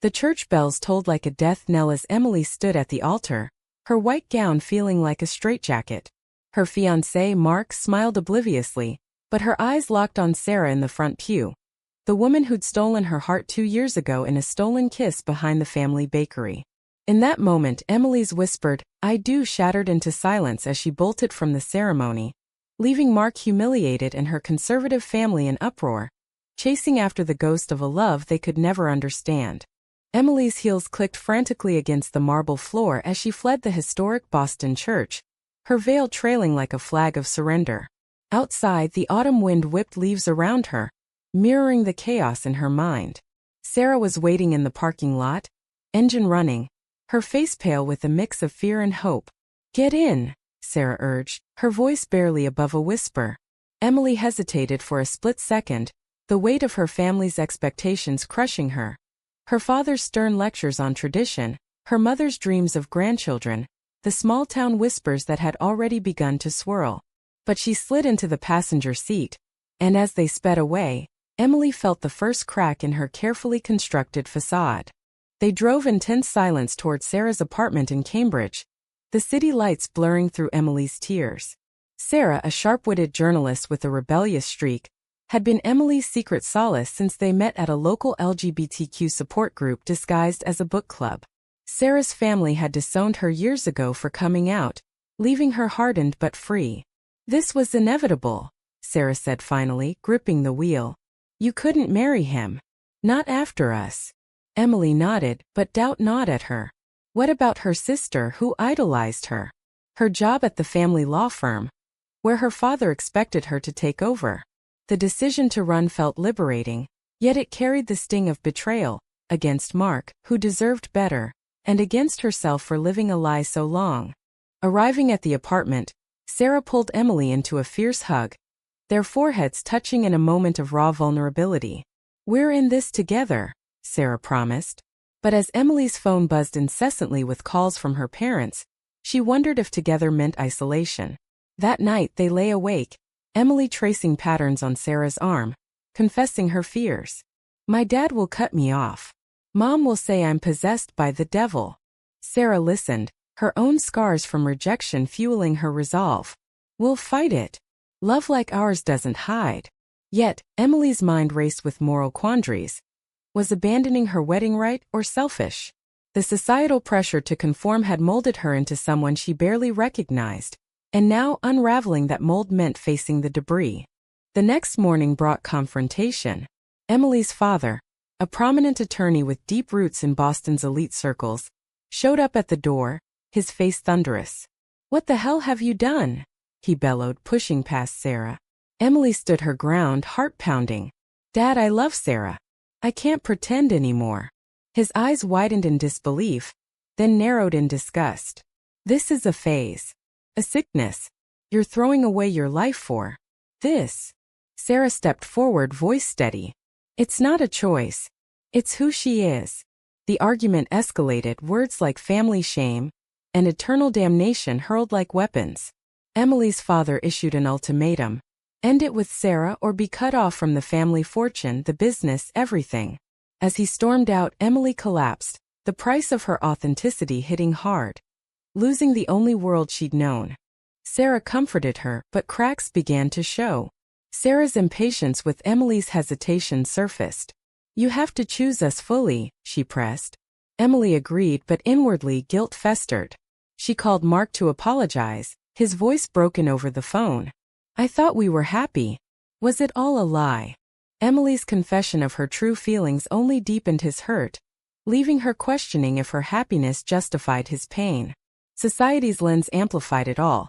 The church bells tolled like a death knell as Emily stood at the altar, her white gown feeling like a straitjacket. Her fiancé, Mark, smiled obliviously, but her eyes locked on Sarah in the front pew, the woman who'd stolen her heart 2 years ago in a stolen kiss behind the family bakery. In that moment, Emily's whispered, "I do," shattered into silence as she bolted from the ceremony, leaving Mark humiliated and her conservative family in uproar, chasing after the ghost of a love they could never understand. Emily's heels clicked frantically against the marble floor as she fled the historic Boston church, her veil trailing like a flag of surrender. Outside, the autumn wind whipped leaves around her, mirroring the chaos in her mind. Sarah was waiting in the parking lot, engine running, her face pale with a mix of fear and hope. "Get in," Sarah urged, her voice barely above a whisper. Emily hesitated for a split second, the weight of her family's expectations crushing her. Her father's stern lectures on tradition, her mother's dreams of grandchildren, the small-town whispers that had already begun to swirl. But she slid into the passenger seat, and as they sped away, Emily felt the first crack in her carefully constructed facade. They drove in tense silence toward Sarah's apartment in Cambridge, the city lights blurring through Emily's tears. Sarah, a sharp-witted journalist with a rebellious streak, had been Emily's secret solace since they met at a local LGBTQ support group disguised as a book club. Sarah's family had disowned her years ago for coming out, leaving her hardened but free. "This was inevitable," Sarah said finally, gripping the wheel. "You couldn't marry him. Not after us." Emily nodded, but doubt gnawed at her. What about her sister who idolized her? Her job at the family law firm, where her father expected her to take over? The decision to run felt liberating, yet it carried the sting of betrayal, against Mark, who deserved better, and against herself for living a lie so long. Arriving at the apartment, Sarah pulled Emily into a fierce hug, their foreheads touching in a moment of raw vulnerability. "We're in this together," Sarah promised. But as Emily's phone buzzed incessantly with calls from her parents, she wondered if together meant isolation. That night they lay awake, Emily tracing patterns on Sarah's arm, confessing her fears. "My dad will cut me off. Mom will say I'm possessed by the devil." Sarah listened, her own scars from rejection fueling her resolve. "We'll fight it. Love like ours doesn't hide." Yet, Emily's mind raced with moral quandaries. Was abandoning her wedding right or selfish? The societal pressure to conform had molded her into someone she barely recognized, and now unraveling that mold meant facing the debris. The next morning brought confrontation. Emily's father, a prominent attorney with deep roots in Boston's elite circles, showed up at the door, his face thunderous. "What the hell have you done?" he bellowed, pushing past Sarah. Emily stood her ground, heart pounding. "Dad, I love Sarah. I can't pretend anymore." His eyes widened in disbelief, then narrowed in disgust. "This is a phase. A sickness. You're throwing away your life for this." Sarah stepped forward, voice steady. "It's not a choice. It's who she is." The argument escalated, words like family shame and eternal damnation hurled like weapons. Emily's father issued an ultimatum. End it with Sarah or be cut off from the family fortune, the business, everything. As he stormed out, Emily collapsed, the price of her authenticity hitting hard. Losing the only world she'd known. Sarah comforted her, but cracks began to show. Sarah's impatience with Emily's hesitation surfaced. "You have to choose us fully," she pressed. Emily agreed, but inwardly guilt festered. She called Mark to apologize, his voice broken over the phone. "I thought we were happy. Was it all a lie?" Emily's confession of her true feelings only deepened his hurt, leaving her questioning if her happiness justified his pain. Society's lens amplified it all.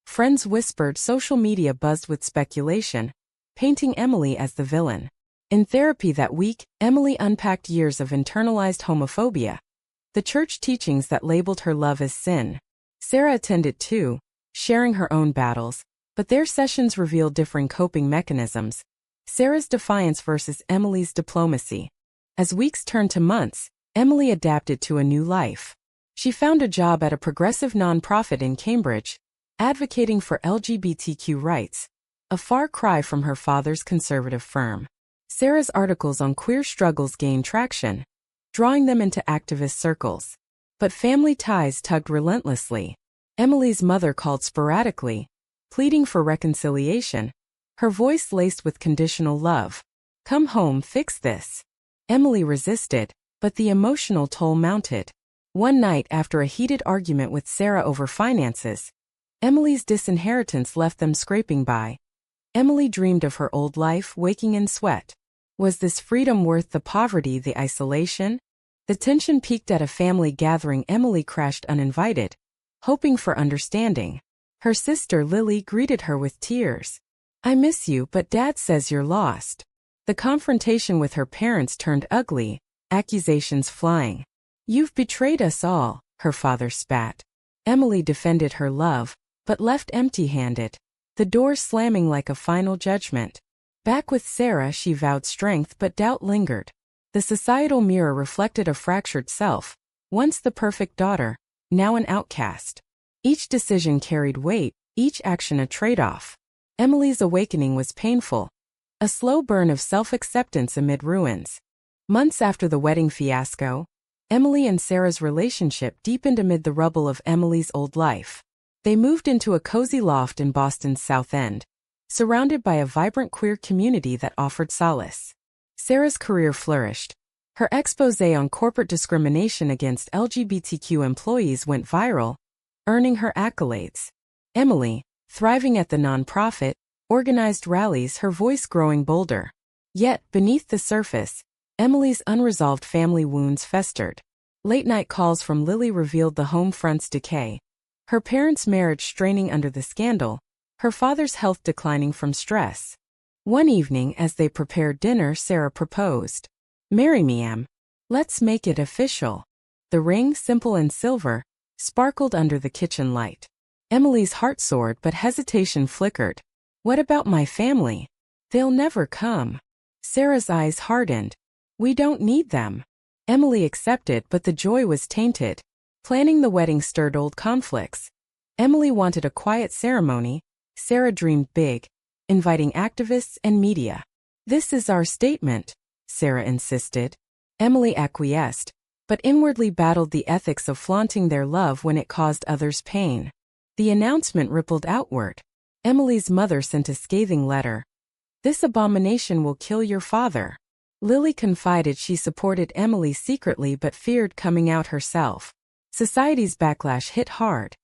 Friends whispered, social media buzzed with speculation, painting Emily as the villain. In therapy that week, Emily unpacked years of internalized homophobia, the church teachings that labeled her love as sin. Sarah attended too, sharing her own battles, but their sessions revealed differing coping mechanisms. Sarah's defiance versus Emily's diplomacy. As weeks turned to months, Emily adapted to a new life. She found a job at a progressive nonprofit in Cambridge, advocating for LGBTQ rights, a far cry from her father's conservative firm. Sarah's articles on queer struggles gained traction, drawing them into activist circles. But family ties tugged relentlessly. Emily's mother called sporadically, pleading for reconciliation, her voice laced with conditional love. "Come home, fix this." Emily resisted, but the emotional toll mounted. One night after a heated argument with Sarah over finances, Emily's disinheritance left them scraping by. Emily dreamed of her old life, waking in sweat. Was this freedom worth the poverty, the isolation? The tension peaked at a family gathering. Emily crashed uninvited, hoping for understanding. Her sister Lily greeted her with tears. "I miss you, but Dad says you're lost." The confrontation with her parents turned ugly, accusations flying. "You've betrayed us all," her father spat. Emily defended her love, but left empty-handed, the door slamming like a final judgment. Back with Sarah, she vowed strength, but doubt lingered. The societal mirror reflected a fractured self, once the perfect daughter, now an outcast. Each decision carried weight, each action a trade-off. Emily's awakening was painful, a slow burn of self-acceptance amid ruins. Months after the wedding fiasco, Emily and Sarah's relationship deepened amid the rubble of Emily's old life. They moved into a cozy loft in Boston's South End, surrounded by a vibrant queer community that offered solace. Sarah's career flourished. Her exposé on corporate discrimination against LGBTQ employees went viral, earning her accolades. Emily, thriving at the nonprofit, organized rallies, her voice growing bolder. Yet, beneath the surface, Emily's unresolved family wounds festered. Late-night calls from Lily revealed the home front's decay. Her parents' marriage straining under the scandal, her father's health declining from stress. One evening, as they prepared dinner, Sarah proposed. "Marry me, Em. Let's make it official." The ring, simple and silver, sparkled under the kitchen light. Emily's heart soared, but hesitation flickered. "What about my family? They'll never come." Sarah's eyes hardened. "We don't need them." Emily accepted, but the joy was tainted. Planning the wedding stirred old conflicts. Emily wanted a quiet ceremony. Sarah dreamed big, inviting activists and media. "This is our statement," Sarah insisted. Emily acquiesced, but inwardly battled the ethics of flaunting their love when it caused others pain. The announcement rippled outward. Emily's mother sent a scathing letter. "This abomination will kill your father." Lily confided she supported Emily secretly but feared coming out herself. Society's backlash hit hard.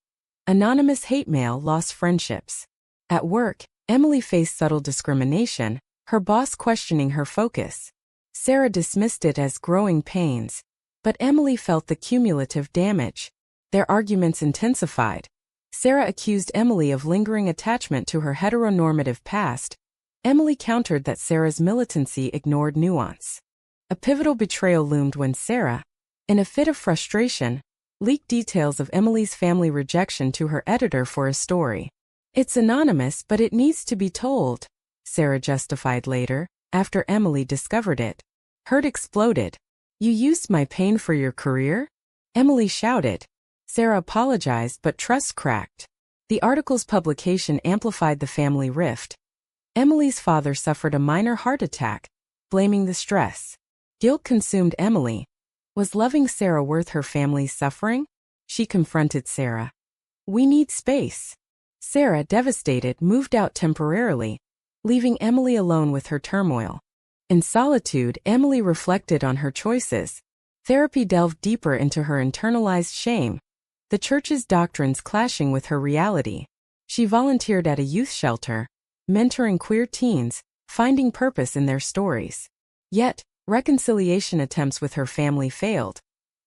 Anonymous hate mail lost friendships. At work, Emily faced subtle discrimination, her boss questioning her focus. Sarah dismissed it as growing pains, but Emily felt the cumulative damage. Their arguments intensified. Sarah accused Emily of lingering attachment to her heteronormative past. Emily countered that Sarah's militancy ignored nuance. A pivotal betrayal loomed when Sarah, in a fit of frustration, leaked details of Emily's family rejection to her editor for a story. "It's anonymous, but it needs to be told," Sarah justified later, after Emily discovered it. Hurt exploded. "You used my pain for your career?" Emily shouted. Sarah apologized, but trust cracked. The article's publication amplified the family rift. Emily's father suffered a minor heart attack, blaming the stress. Guilt consumed Emily. Was loving Sarah worth her family's suffering? She confronted Sarah. "We need space." Sarah, devastated, moved out temporarily, leaving Emily alone with her turmoil. In solitude, Emily reflected on her choices. Therapy delved deeper into her internalized shame, the church's doctrines clashing with her reality. She volunteered at a youth shelter, mentoring queer teens, finding purpose in their stories. Yet, reconciliation attempts with her family failed.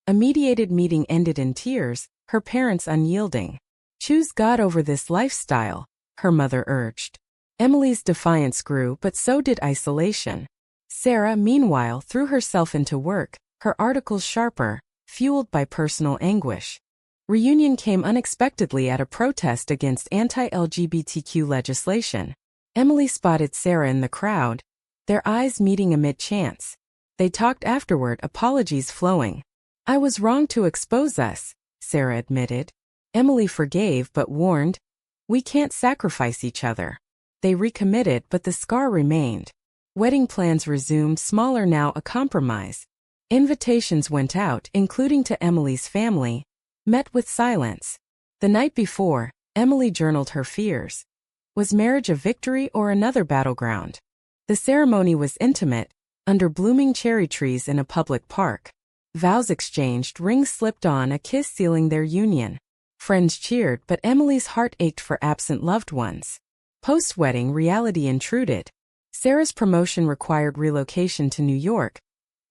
A mediated meeting ended in tears, her parents unyielding. "Choose God over this lifestyle," her mother urged. Emily's defiance grew, but so did isolation. Sarah, meanwhile, threw herself into work, her articles sharper, fueled by personal anguish. Reunion came unexpectedly at a protest against anti-LGBTQ legislation. Emily spotted Sarah in the crowd, their eyes meeting amid chants. They talked afterward, apologies flowing. "I was wrong to expose us," Sarah admitted. Emily forgave but warned, "We can't sacrifice each other." They recommitted, but the scar remained. Wedding plans resumed, smaller now, a compromise. Invitations went out, including to Emily's family, met with silence. The night before, Emily journaled her fears. Was marriage a victory or another battleground? The ceremony was intimate, under blooming cherry trees in a public park. Vows exchanged, rings slipped on, a kiss sealing their union. Friends cheered, but Emily's heart ached for absent loved ones. Post-wedding, reality intruded. Sarah's promotion required relocation to New York,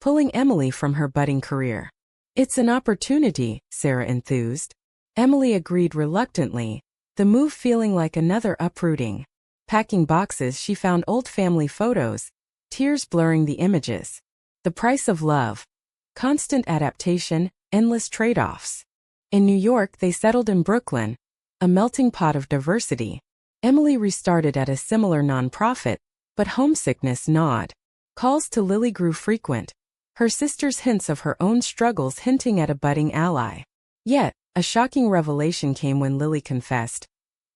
pulling Emily from her budding career. It's an opportunity, Sarah enthused. Emily agreed reluctantly, the move feeling like another uprooting. Packing boxes, she found old family photos, tears blurring the images. The price of love. Constant adaptation, endless trade-offs. In New York, they settled in Brooklyn, a melting pot of diversity. Emily restarted at a similar nonprofit, but homesickness gnawed. Calls to Lily grew frequent, her sister's hints of her own struggles hinting at a budding ally. Yet, a shocking revelation came when Lily confessed,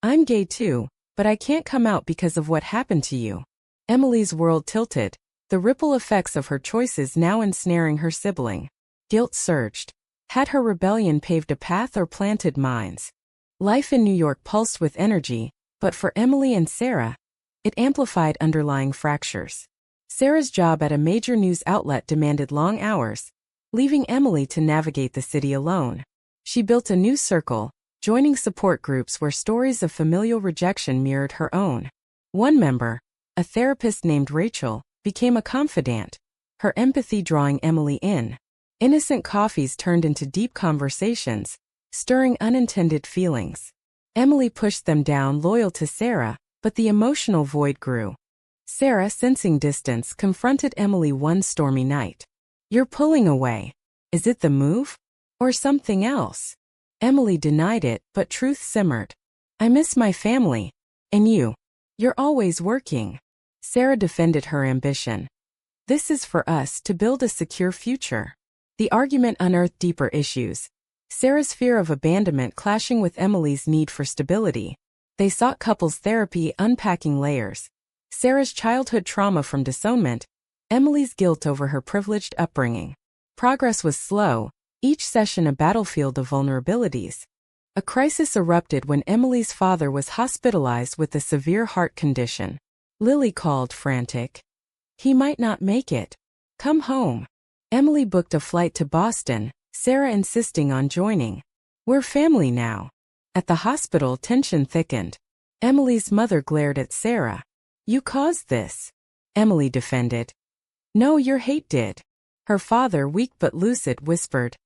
"I'm gay too, but I can't come out because of what happened to you." Emily's world tilted, the ripple effects of her choices now ensnaring her sibling. Guilt surged. Had her rebellion paved a path or planted mines? Life in New York pulsed with energy, but for Emily and Sarah, it amplified underlying fractures. Sarah's job at a major news outlet demanded long hours, leaving Emily to navigate the city alone. She built a new circle, joining support groups where stories of familial rejection mirrored her own. One member, a therapist named Rachel, became a confidant, her empathy drawing Emily in. Innocent coffees turned into deep conversations, stirring unintended feelings. Emily pushed them down, loyal to Sarah, but the emotional void grew. Sarah, sensing distance, confronted Emily one stormy night. "You're pulling away. Is it the move? Or something else?" Emily denied it, but truth simmered. "I miss my family. And you. You're always working." Sarah defended her ambition. "This is for us to build a secure future." The argument unearthed deeper issues. Sarah's fear of abandonment clashing with Emily's need for stability. They sought couples therapy, unpacking layers. Sarah's childhood trauma from disownment, Emily's guilt over her privileged upbringing. Progress was slow, each session a battlefield of vulnerabilities. A crisis erupted when Emily's father was hospitalized with a severe heart condition. Lily called, frantic. "He might not make it. Come home." Emily booked a flight to Boston, Sarah insisting on joining. "We're family now." At the hospital, tension thickened. Emily's mother glared at Sarah. "You caused this." Emily defended. "No, your hate did." Her father, weak but lucid, whispered,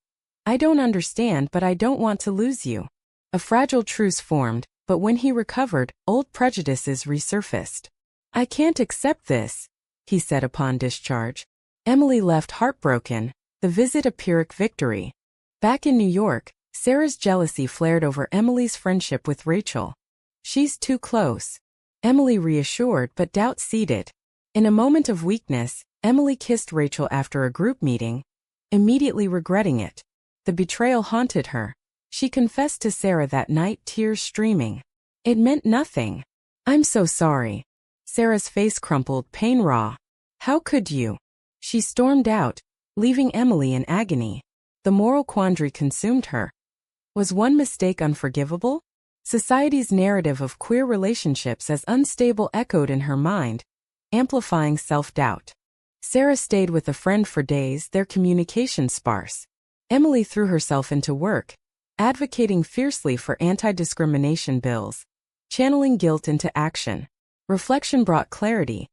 "I don't understand, but I don't want to lose you." A fragile truce formed, but when he recovered, old prejudices resurfaced. "I can't accept this," he said upon discharge. Emily left heartbroken, the visit a Pyrrhic victory. Back in New York, Sarah's jealousy flared over Emily's friendship with Rachel. "She's too close." Emily reassured, but doubt seeded. In a moment of weakness, Emily kissed Rachel after a group meeting, immediately regretting it. The betrayal haunted her. She confessed to Sarah that night, tears streaming. "It meant nothing. I'm so sorry." Sarah's face crumpled, pain raw. "How could you?" She stormed out, leaving Emily in agony. The moral quandary consumed her. Was one mistake unforgivable? Society's narrative of queer relationships as unstable echoed in her mind, amplifying self-doubt. Sarah stayed with a friend for days, their communication sparse. Emily threw herself into work, advocating fiercely for anti-discrimination bills, channeling guilt into action. Reflection brought clarity.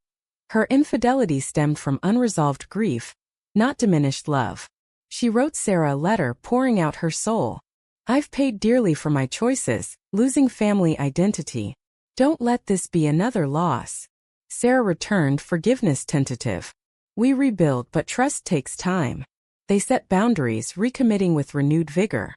Her infidelity stemmed from unresolved grief, not diminished love. She wrote Sarah a letter, pouring out her soul. "I've paid dearly for my choices, losing family identity. Don't let this be another loss." Sarah returned, forgiveness tentative. "We rebuild, but trust takes time." They set boundaries, recommitting with renewed vigor.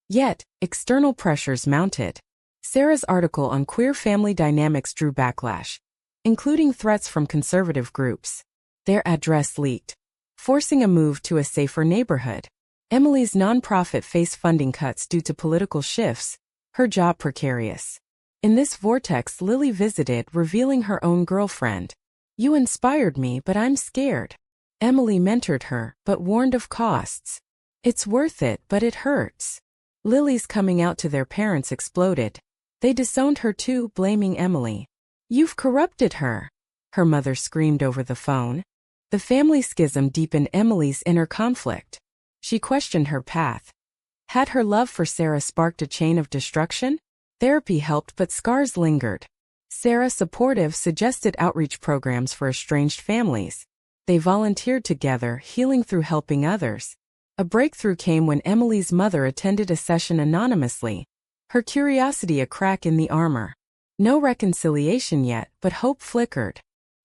Yet, external pressures mounted. Sarah's article on queer family dynamics drew backlash, including threats from conservative groups. Their address leaked, forcing a move to a safer neighborhood. Emily's nonprofit faced funding cuts due to political shifts, her job precarious. In this vortex, Lily visited, revealing her own girlfriend. "You inspired me, but I'm scared." Emily mentored her, but warned of costs. It's worth it, but it hurts. Lily's coming out to their parents exploded. They disowned her too, blaming Emily. You've corrupted her, her mother screamed over the phone. The family schism deepened Emily's inner conflict. She questioned her path. Had her love for Sarah sparked a chain of destruction? Therapy helped, but scars lingered. Sarah, supportive, suggested outreach programs for estranged families. They volunteered together, healing through helping others. A breakthrough came when Emily's mother attended a session anonymously. Her curiosity a crack in the armor. No reconciliation yet, but hope flickered.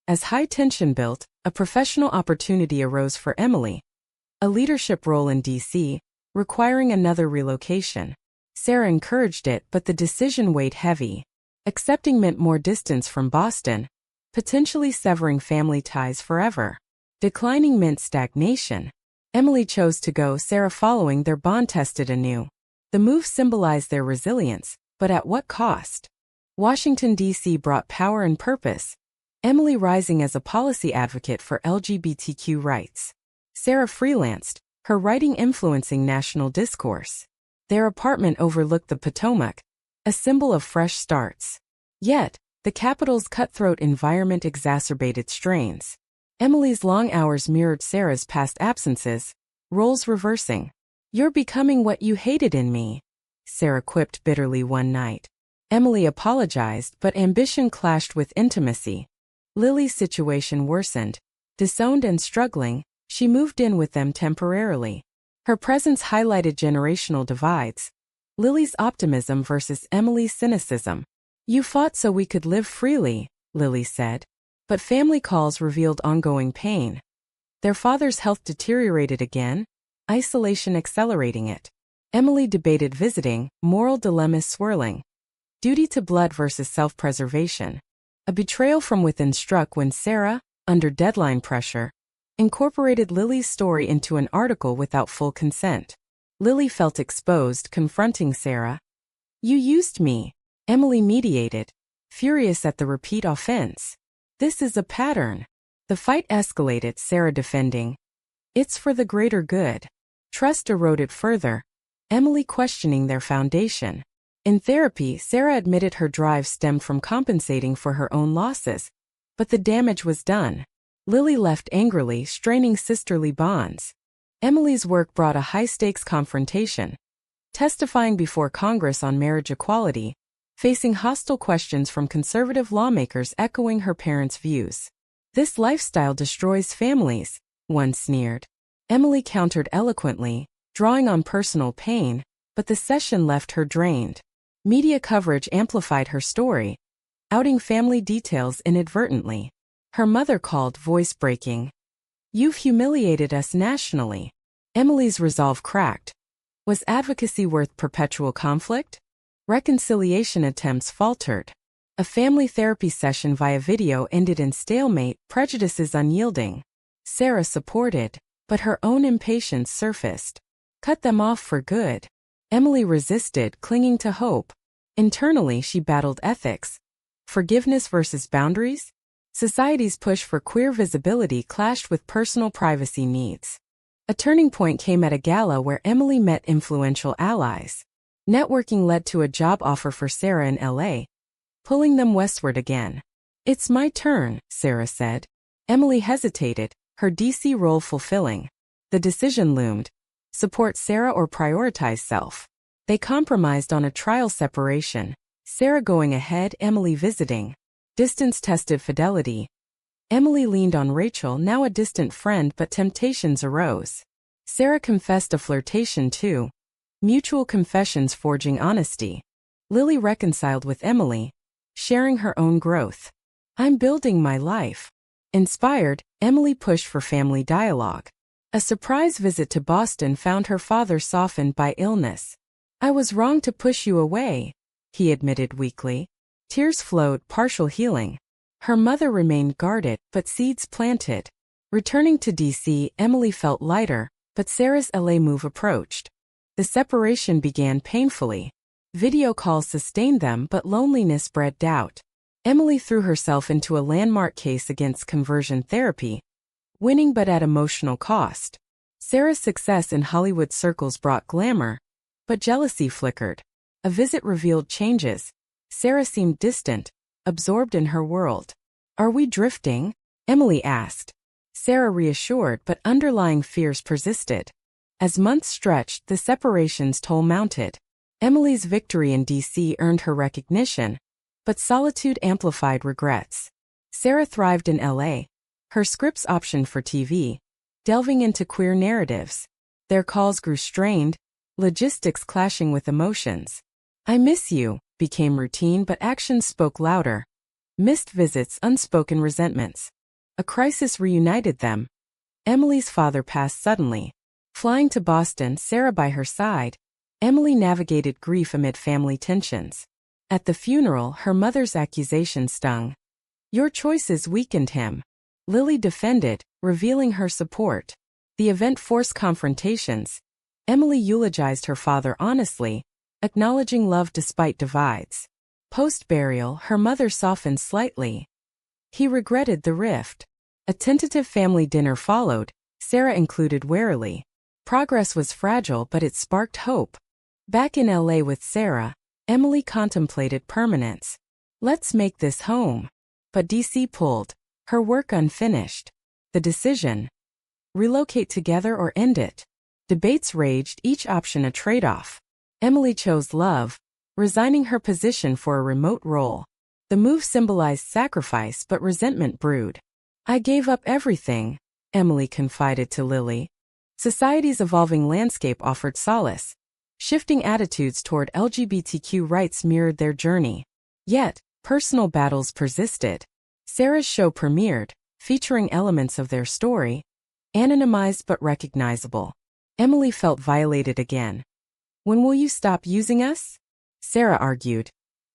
As high tension built, a professional opportunity arose for Emily. A leadership role in D.C., requiring another relocation. Sarah encouraged it, but the decision weighed heavy. Accepting meant more distance from Boston, potentially severing family ties forever. Declining meant stagnation. Emily chose to go, Sarah following, their bond tested anew. The move symbolized their resilience, but at what cost? Washington, D.C. brought power and purpose. Emily rising as a policy advocate for LGBTQ rights. Sarah freelanced, her writing influencing national discourse. Their apartment overlooked the Potomac, a symbol of fresh starts. Yet, the capital's cutthroat environment exacerbated strains. Emily's long hours mirrored Sarah's past absences, roles reversing. You're becoming what you hated in me, Sarah quipped bitterly one night. Emily apologized, but ambition clashed with intimacy. Lily's situation worsened. Disowned and struggling, she moved in with them temporarily. Her presence highlighted generational divides. Lily's optimism versus Emily's cynicism. You fought so we could live freely, Lily said. But family calls revealed ongoing pain. Their father's health deteriorated again, isolation accelerating it. Emily debated visiting, moral dilemmas swirling. Duty to blood versus self-preservation. A betrayal from within struck when Sarah, under deadline pressure, incorporated Lily's story into an article without full consent. Lily felt exposed, confronting Sarah. You used me, Emily mediated, furious at the repeat offense. This is a pattern. The fight escalated, Sarah defending. It's for the greater good. Trust eroded further, Emily questioning their foundation. In therapy, Sarah admitted her drive stemmed from compensating for her own losses. But the damage was done. Lily left angrily, straining sisterly bonds. Emily's work brought a high-stakes confrontation. Testifying before Congress on marriage equality, facing hostile questions from conservative lawmakers echoing her parents' views. This lifestyle destroys families, one sneered. Emily countered eloquently, drawing on personal pain, but the session left her drained. Media coverage amplified her story, outing family details inadvertently. Her mother called voice-breaking. You've humiliated us nationally. Emily's resolve cracked. Was advocacy worth perpetual conflict? Reconciliation attempts faltered. A family therapy session via video ended in stalemate, prejudices unyielding. Sarah supported, but her own impatience surfaced. Cut them off for good. Emily resisted, clinging to hope. Internally, she battled ethics. Forgiveness versus boundaries? Society's push for queer visibility clashed with personal privacy needs. A turning point came at a gala where Emily met influential allies. Networking led to a job offer for Sarah in L.A., pulling them westward again. It's my turn, Sarah said. Emily hesitated, her D.C. role fulfilling. The decision loomed. Support Sarah or prioritize self. They compromised on a trial separation. Sarah going ahead, Emily visiting. Distance tested fidelity. Emily leaned on Rachel, now a distant friend, but temptations arose. Sarah confessed a flirtation too. Mutual confessions forging honesty. Lily reconciled with Emily, sharing her own growth. I'm building my life. Inspired, Emily pushed for family dialogue. A surprise visit to Boston found her father softened by illness. I was wrong to push you away, he admitted weakly. Tears flowed, partial healing. Her mother remained guarded, but seeds planted. Returning to D.C., Emily felt lighter, but Sarah's LA move approached. The separation began painfully. Video calls sustained them, but loneliness bred doubt. Emily threw herself into a landmark case against conversion therapy. winning but at emotional cost. Sarah's success in Hollywood circles brought glamour, but jealousy flickered. A visit revealed changes. Sarah seemed distant, absorbed in her world. "Are we drifting?" Emily asked. Sarah reassured, but underlying fears persisted. As months stretched, the separation's toll mounted. Emily's victory in DC earned her recognition, but solitude amplified regrets. Sarah thrived in LA. Her scripts optioned for TV, delving into queer narratives. Their calls grew strained, logistics clashing with emotions. "I miss you" became routine, but actions spoke louder. Missed visits, unspoken resentments. A crisis reunited them. Emily's father passed suddenly. Flying to Boston, Sarah by her side, Emily navigated grief amid family tensions. At the funeral, her mother's accusation stung. "Your choices weakened him." Lily defended, revealing her support. The event forced confrontations. Emily eulogized her father honestly, acknowledging love despite divides. Post-burial, her mother softened slightly. He regretted the rift. A tentative family dinner followed, Sarah included warily. Progress was fragile, but it sparked hope. Back in LA with Sarah, Emily contemplated permanence. "Let's make this home." But DC pulled, her work unfinished. The decision: relocate together or end it. Debates raged, each option a trade-off. Emily chose love, resigning her position for a remote role. The move symbolized sacrifice, but resentment brewed. "I gave up everything," Emily confided to Lily. Society's evolving landscape offered solace. Shifting attitudes toward LGBTQ rights mirrored their journey. Yet, personal battles persisted. Sarah's show premiered, featuring elements of their story, anonymized but recognizable. Emily felt violated again. "When will you stop using us?" Sarah argued.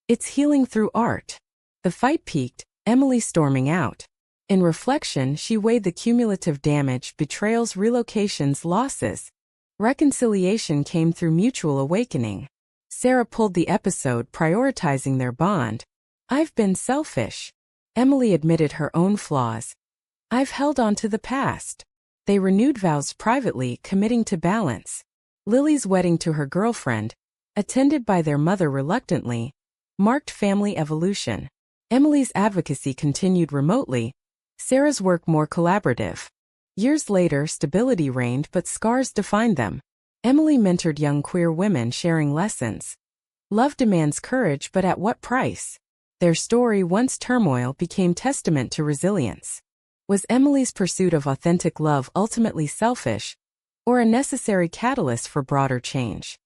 "It's healing through art." The fight peaked, Emily storming out. In reflection, she weighed the cumulative damage, betrayals, relocations, losses. Reconciliation came through mutual awakening. Sarah pulled the episode, prioritizing their bond. "I've been selfish." Emily admitted her own flaws. "I've held on to the past." They renewed vows privately, committing to balance. Lily's wedding to her girlfriend, attended by their mother reluctantly, marked family evolution. Emily's advocacy continued remotely, Sarah's work more collaborative. Years later, stability reigned, but scars defined them. Emily mentored young queer women, sharing lessons. Love demands courage, but at what price? Their story, once turmoil, became testament to resilience. Was Emily's pursuit of authentic love ultimately selfish, or a necessary catalyst for broader change?